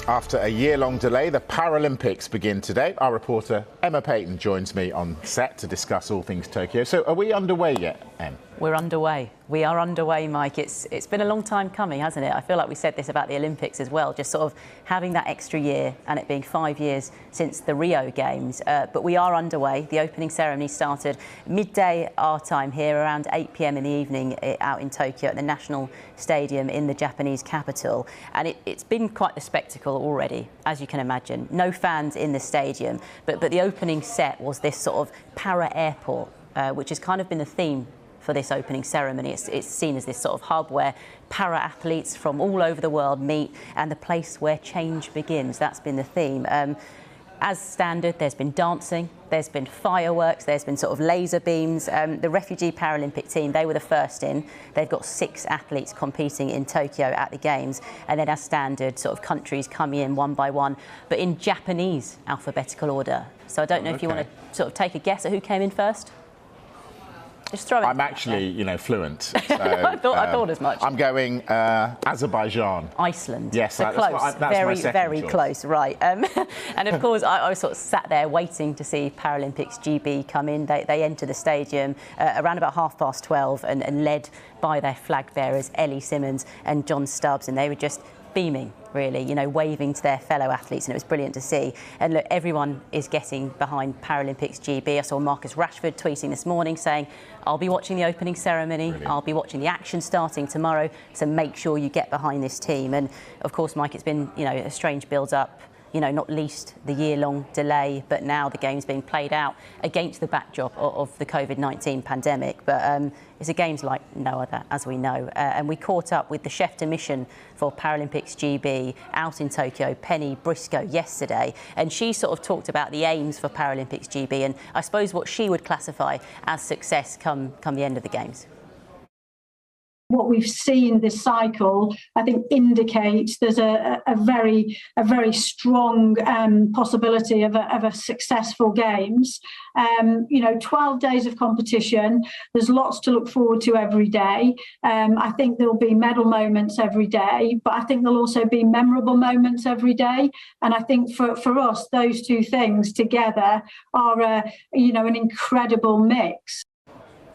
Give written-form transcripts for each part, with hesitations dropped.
After a year-long delay, the Paralympics begin today. Our reporter Emma Payton joins me on set to discuss all things Tokyo. So are we underway yet, Em? We're underway. We are underway, Mike. It's been a long time coming, hasn't it? I feel like we said this about the Olympics as well, just sort of having that extra year and it being 5 years since the Rio Games. But we are underway. The opening ceremony started midday our time here, around 8 p.m. in the evening out in Tokyo at the National Stadium in the Japanese capital. And it's been quite the spectacle already, as you can imagine. No fans in the stadium, but the opening set was this sort of para-airport, which has kind of been the theme for this opening ceremony. It's seen as this sort of hub where para-athletes from all over the world meet and the place where change begins. That's been the theme. As standard, there's been dancing, there's been fireworks, there's been sort of laser beams. The Refugee Paralympic Team, they were the first in. They've got 6 athletes competing in Tokyo at the Games. And then as standard, sort of countries coming in one by one, but in Japanese alphabetical order. So I don't know if you want to sort of take a guess at who came in first? Just throw it. I'm actually, fluent. So, I thought as much. I'm going Azerbaijan. Iceland. Yes, so that's close. Very choice. Close. Right. And of course, I was sort of sat there waiting to see Paralympics GB come in. They enter the stadium around about 12:30 and led by their flag bearers Ellie Simmonds and John Stubbs, and they were just beaming, really, waving to their fellow athletes, and it was brilliant to see. And look, everyone is getting behind Paralympics GB. I saw Marcus Rashford tweeting this morning saying, I'll be watching the opening ceremony, brilliant. I'll be watching the action starting tomorrow, so make sure you get behind this team. And of course, Mike, it's been, a strange build-up, not least the year-long delay, but now the game's being played out against the backdrop of the COVID-19 pandemic. But it's a games like no other, as we know. And we caught up with the chef de mission for Paralympics GB out in Tokyo, Penny Briscoe, yesterday. And she sort of talked about the aims for Paralympics GB and I suppose what she would classify as success come the end of the Games. What we've seen this cycle, I think, indicates there's a very strong possibility of a successful Games. 12 days of competition. There's lots to look forward to every day. I think there'll be medal moments every day, but I think there'll also be memorable moments every day. And I think for us, those two things together are an incredible mix.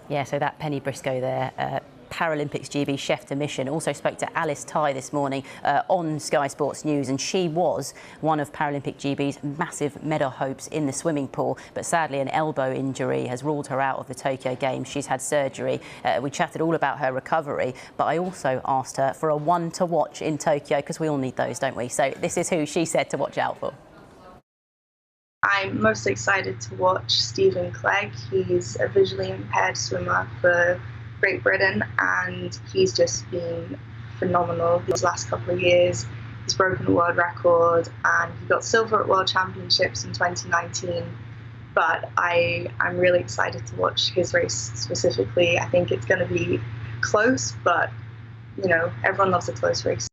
Yeah, so that Penny Briscoe there. Paralympics GB chef de mission also spoke to Alice Ty this morning on Sky Sports News, and she was one of Paralympic GB's massive medal hopes in the swimming pool, but sadly an elbow injury has ruled her out of the Tokyo Games. She's had surgery. We chatted all about her recovery, but I also asked her for a one to watch in Tokyo, because we all need those, don't we? So this is who she said to watch out for. I'm most excited to watch Stephen Clegg. He's a visually impaired swimmer for Great Britain, and he's just been phenomenal these last couple of years. He's broken a world record and he got silver at World Championships in 2019. But I'm really excited to watch his race specifically. I think it's going to be close, but everyone loves a close race.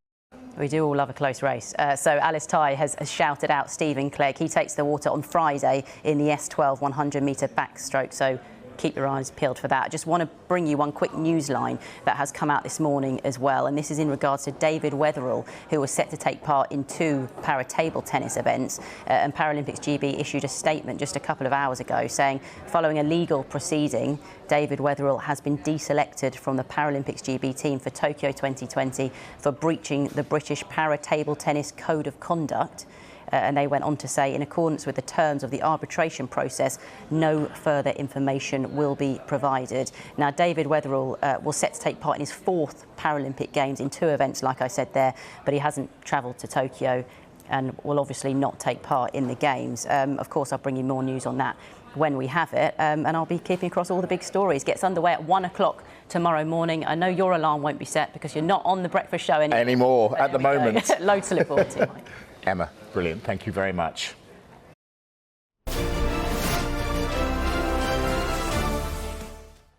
We do all love a close race. So Alice Ty has shouted out Stephen Clegg. He takes the water on Friday in the S12 100-metre backstroke. So keep your eyes peeled for that. I just want to bring you one quick news line that has come out this morning as well, and this is in regards to David Wetherill, who was set to take part in 2 para-table tennis events. And Paralympics GB issued a statement just a couple of hours ago saying, following a legal proceeding, David Wetherill has been deselected from the Paralympics GB team for Tokyo 2020 for breaching the British Para-Table Tennis Code of Conduct. And they went on to say, in accordance with the terms of the arbitration process, no further information will be provided. Now, David Wetherill was set to take part in his 4th Paralympic Games in 2 events, like I said there, but he hasn't travelled to Tokyo and will obviously not take part in the Games. Of course, I'll bring you more news on that when we have it, and I'll be keeping across all the big stories. Gets underway at 1 o'clock tomorrow morning. I know your alarm won't be set because you're not on the breakfast show anymore At the moment. Loads to look forward to, Mike. Emma, brilliant. Thank you very much.